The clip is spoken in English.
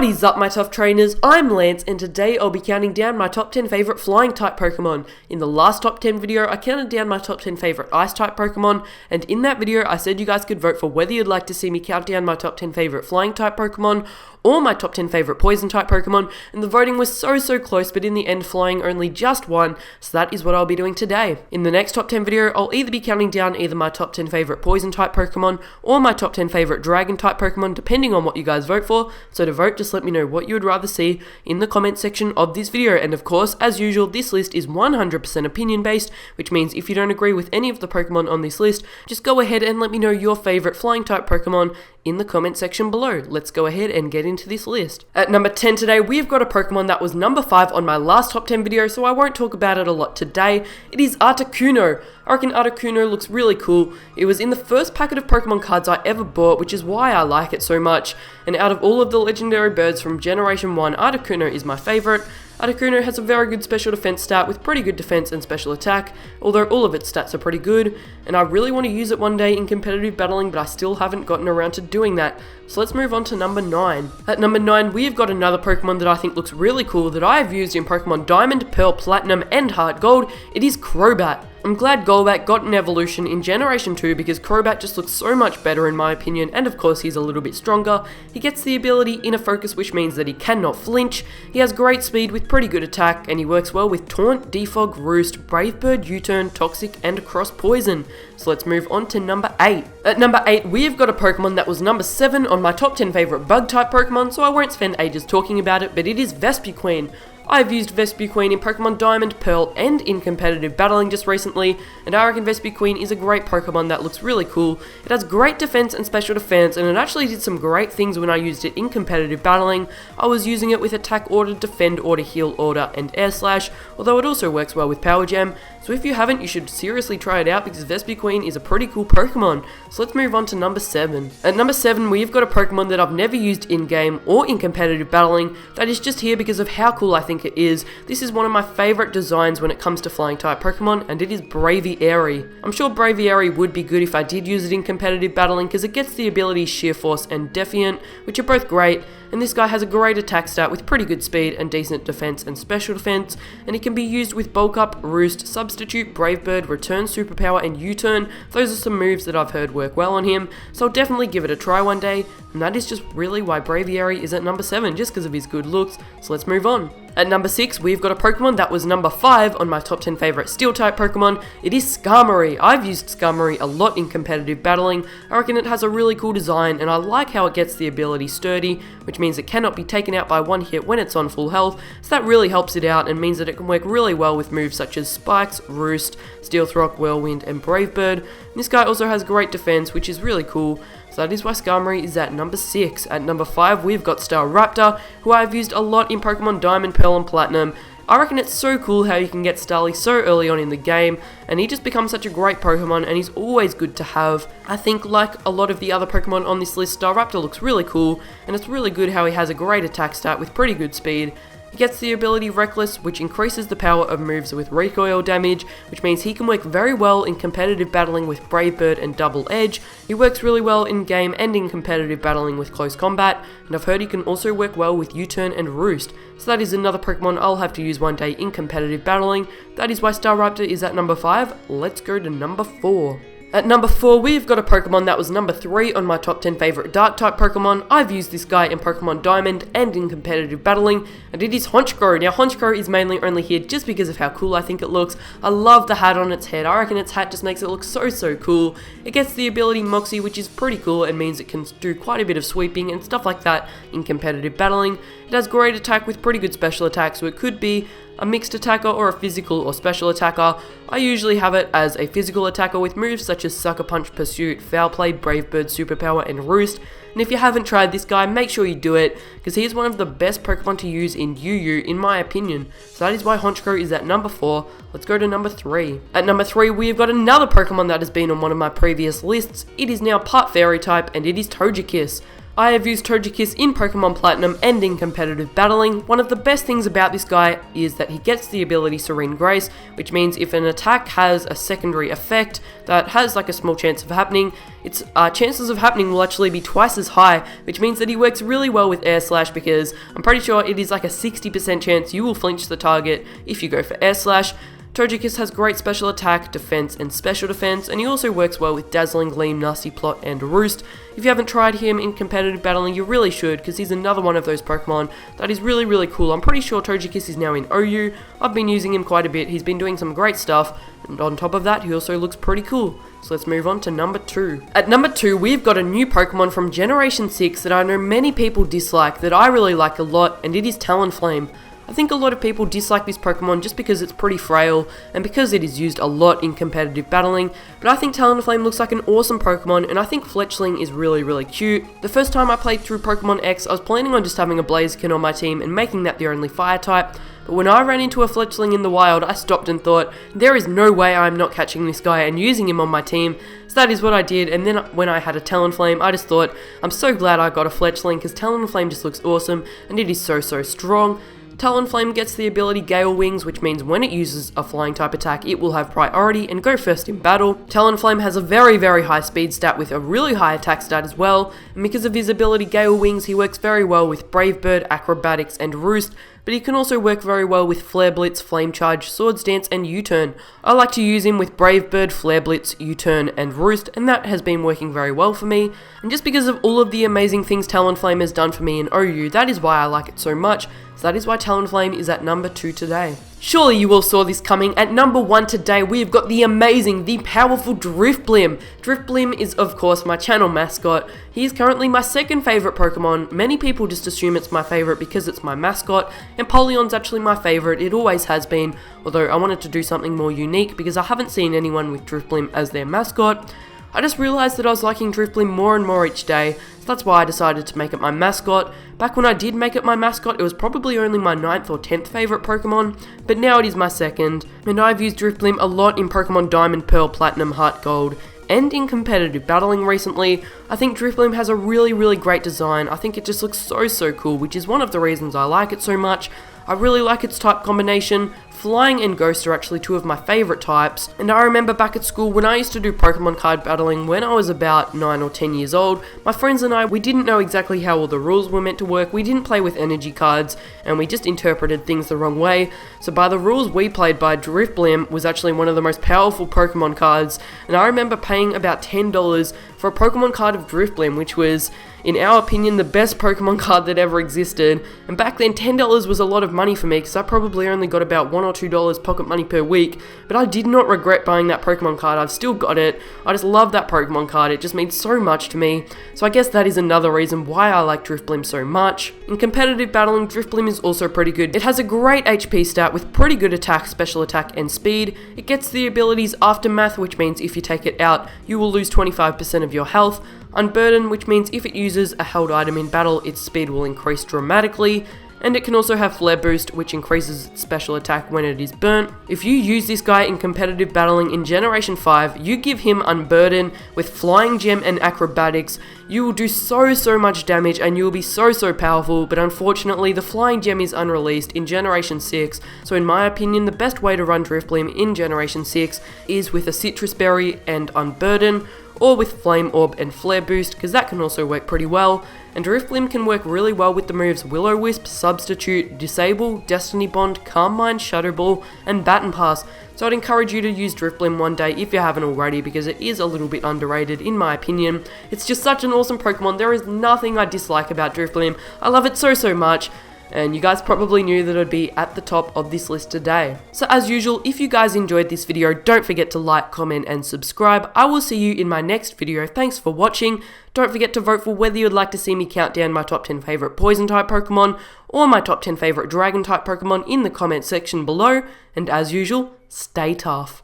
What is up, my tough trainers? I'm Lance, and today I'll be counting down my top 10 favorite flying type Pokemon. In the last top 10 video, I counted down my top 10 favorite ice type Pokemon, and in that video I said you guys could vote for whether you'd like to see me count down my top 10 favorite flying type Pokemon or my top 10 favorite poison type Pokemon, and the voting was so close, but in the end flying only just won, so that is what I'll be doing today. In the next top 10 video, I'll either be counting down either my top 10 favorite poison type Pokemon or my top 10 favorite dragon type Pokemon, depending on what you guys vote for. So to vote, just let me know what you would rather see in the comment section of this video. And of course, as usual, this list is 100% opinion based, which means if you don't agree with any of the Pokemon on this list, just go ahead and let me know your favorite flying type Pokemon in the comment section below. Let's go ahead and get into this list. At number 10 today, we've got a Pokemon that was number 5 on my last top 10 video, so I won't talk about it a lot today. It is Articuno. I reckon Articuno looks really cool. It was in the first packet of Pokemon cards I ever bought, which is why I like it so much. And out of all of the legendary birds from Generation 1, Articuno is my favorite. Articuno has a very good special defense stat with pretty good defense and special attack, although all of its stats are pretty good, and I really want to use it one day in competitive battling, but I still haven't gotten around to doing that. So let's move on to number 9. At number 9, we've got another Pokemon that I think looks really cool that I have used in Pokemon Diamond, Pearl, Platinum, and Heart Gold. It is Crobat. I'm glad Golbat got an evolution in Generation 2 because Crobat just looks so much better in my opinion, and of course he's a little bit stronger. He gets the ability Inner Focus, which means that he cannot flinch. He has great speed with pretty good attack, and he works well with Taunt, Defog, Roost, Brave Bird, U-Turn, Toxic, and Cross Poison. So let's move on to number 8. At number 8, we've got a Pokemon that was number 7 on my top 10 favorite bug type Pokemon, so I won't spend ages talking about it, but it is Vespiqueen. I've used Vespiqueen in Pokemon Diamond, Pearl, and in competitive battling just recently, and I reckon Vespiqueen is a great Pokemon that looks really cool. It has great defense and special defense, and it actually did some great things when I used it in competitive battling. I was using it with Attack Order, Defend Order, Heal Order, and Air Slash, although it also works well with Power Gem. So if you haven't, you should seriously try it out because Vespiqueen is a pretty cool Pokemon. So let's move on to number 7. At number 7, we've got a Pokemon that I've never used in-game or in competitive battling that is just here because of how cool I think it is. This is one of my favorite designs when it comes to flying type Pokemon, and it is Braveiary. I'm sure Braveiary would be good if I did use it in competitive battling because it gets the abilities Sheer Force and Defiant, which are both great, and this guy has a great attack stat with pretty good speed and decent defense and special defense, and it can be used with Bulk Up, Roost, Substitute, Brave Bird, Return Superpower, and U-Turn. Those are some moves that I've heard work well on him, so I'll definitely give it a try one day, and that is just really why Braveiary is at number 7, just because of his good looks. So let's move on. At number 6, we've got a Pokemon that was number 5 on my top 10 favorite Steel-type Pokemon. It is Skarmory. I've used Skarmory a lot in competitive battling. I reckon it has a really cool design, and I like how it gets the ability Sturdy, which means it cannot be taken out by one hit when it's on full health, so that really helps it out and means that it can work really well with moves such as Spikes, Roost, Steel Throck, Whirlwind, and Brave Bird. And this guy also has great defense, which is really cool. So that is why Skarmory is at number 6. At number 5, we've got Staraptor, who I've used a lot in Pokemon Diamond, Pearl, and Platinum. I reckon it's so cool how you can get Starly so early on in the game, and he just becomes such a great Pokemon, and he's always good to have. I think, like a lot of the other Pokemon on this list, Staraptor looks really cool, and it's really good how he has a great attack stat with pretty good speed. He gets the ability Reckless, which increases the power of moves with recoil damage, which means he can work very well in competitive battling with Brave Bird and Double Edge. He works really well in game and in competitive battling with Close Combat, and I've heard he can also work well with U-Turn and Roost. So that is another Pokemon I'll have to use one day in competitive battling. That is why Staraptor is at number 5. Let's go to number 4. At number 4, we've got a Pokemon that was number 3 on my top 10 favorite Dark-type Pokemon. I've used this guy in Pokemon Diamond and in competitive battling, and it is Honchkrow. Now, Honchkrow is mainly only here just because of how cool I think it looks. I love the hat on its head. I reckon its hat just makes it look so cool. It gets the ability Moxie, which is pretty cool and means it can do quite a bit of sweeping and stuff like that in competitive battling. It has great attack with pretty good special attack, so it could be a mixed attacker or a physical or special attacker. I usually have it as a physical attacker with moves such as Sucker Punch, Pursuit, Foul Play, Brave Bird, Superpower, and Roost. And if you haven't tried this guy, make sure you do it, because he is one of the best Pokemon to use in UU in my opinion. So that is why Honchkrow is at number 4. Let's go to number 3. At number 3, we've got another Pokemon that has been on one of my previous lists. It is now part Fairy type, and it is Togekiss. I have used Togekiss in Pokemon Platinum and in competitive battling. One of the best things about this guy is that he gets the ability Serene Grace, which means if an attack has a secondary effect that has like a small chance of happening, its chances of happening will actually be twice as high, which means that he works really well with Air Slash, because I'm pretty sure it is like a 60% chance you will flinch the target if you go for Air Slash. Togekiss has great special attack, defense, and special defense, and he also works well with Dazzling Gleam, Nasty Plot, and Roost. If you haven't tried him in competitive battling, you really should, because he's another one of those Pokemon that is really, really cool. I'm pretty sure Togekiss is now in OU. I've been using him quite a bit. He's been doing some great stuff, and on top of that, he also looks pretty cool. So let's move on to number 2. At number 2, we've got a new Pokemon from Generation 6 that I know many people dislike, that I really like a lot, and it is Talonflame. I think a lot of people dislike this Pokemon just because it's pretty frail and because it is used a lot in competitive battling, but I think Talonflame looks like an awesome Pokemon, and I think Fletchling is really, really cute. The first time I played through Pokemon X, I was planning on just having a Blaziken on my team and making that the only fire type, but when I ran into a Fletchling in the wild, I stopped and thought, there is no way I'm not catching this guy and using him on my team. So that is what I did, and then when I had a Talonflame, I just thought, I'm so glad I got a Fletchling, because Talonflame just looks awesome, and it is so, so strong. Talonflame gets the ability Gale Wings, which means when it uses a flying type attack, it will have priority and go first in battle. Talonflame has a very, very high speed stat with a really high attack stat as well, and because of his ability Gale Wings, he works very well with Brave Bird, Acrobatics, and Roost, but he can also work very well with Flare Blitz, Flame Charge, Swords Dance, and U-Turn. I like to use him with Brave Bird, Flare Blitz, U-Turn, and Roost, and that has been working very well for me. And just because of all of the amazing things Talonflame has done for me in OU, that is why I like it so much. So that is why Talonflame is at number 2 today. Surely you all saw this coming. At number 1 today, we have got the amazing, the powerful Drifblim. Drifblim is, of course, my channel mascot. He is currently my second favorite Pokemon. Many people just assume it's my favorite because it's my mascot, and Polyon's actually my favorite. It always has been, although I wanted to do something more unique because I haven't seen anyone with Drifblim as their mascot. I just realised that I was liking Drifblim more and more each day, so that's why I decided to make it my mascot. Back when I did make it my mascot, it was probably only my 9th or 10th favourite Pokemon, but now it is my second, and I've used Drifblim a lot in Pokemon Diamond, Pearl, Platinum, Heart Gold, and in competitive battling recently. I think Drifblim has a really, really great design. I think it just looks so, so cool, which is one of the reasons I like it so much. I really like its type combination. Flying and Ghost are actually two of my favourite types, and I remember back at school when I used to do Pokemon card battling when I was about 9 or 10 years old, my friends and I, we didn't know exactly how all the rules were meant to work. We didn't play with energy cards, and we just interpreted things the wrong way. So by the rules we played by, Drifblim was actually one of the most powerful Pokemon cards, and I remember paying about $10 for a Pokemon card of Drifblim, which was, in our opinion, the best Pokemon card that ever existed. And back then, $10 was a lot of money for me, because I probably only got about $1 or $2 pocket money per week, but I did not regret buying that Pokemon card. I've still got it. I just love that Pokemon card. It just means so much to me. So I guess that is another reason why I like Drifblim so much. In competitive battling, Drifblim is also pretty good. It has a great HP stat with pretty good attack, special attack, and speed. It gets the abilities Aftermath, which means if you take it out, you will lose 25% of your health. Unburden, which means if it uses a held item in battle, its speed will increase dramatically. And it can also have Flare Boost, which increases its special attack when it is burnt. If you use this guy in competitive battling in Generation 5, you give him Unburden with Flying Gem and Acrobatics, you will do so much damage and you will be so powerful, but unfortunately the Flying Gem is unreleased in Generation 6, so in my opinion the best way to run Drifblim in Generation 6 is with a Citrus Berry and Unburden, or with Flame Orb and Flare Boost, because that can also work pretty well. And Drifblim can work really well with the moves Will-O-Wisp, Substitute, Disable, Destiny Bond, Calm Mind, Shadow Ball, and Baton Pass. So I'd encourage you to use Drifblim one day if you haven't already, because it is a little bit underrated in my opinion. It's just such an awesome Pokemon. There is nothing I dislike about Drifblim. I love it so much. And you guys probably knew that I'd be at the top of this list today. So as usual, if you guys enjoyed this video, don't forget to like, comment, and subscribe. I will see you in my next video. Thanks for watching. Don't forget to vote for whether you'd like to see me count down my top 10 favourite Poison-type Pokemon or my top 10 favourite Dragon-type Pokemon in the comment section below. And as usual, stay tough.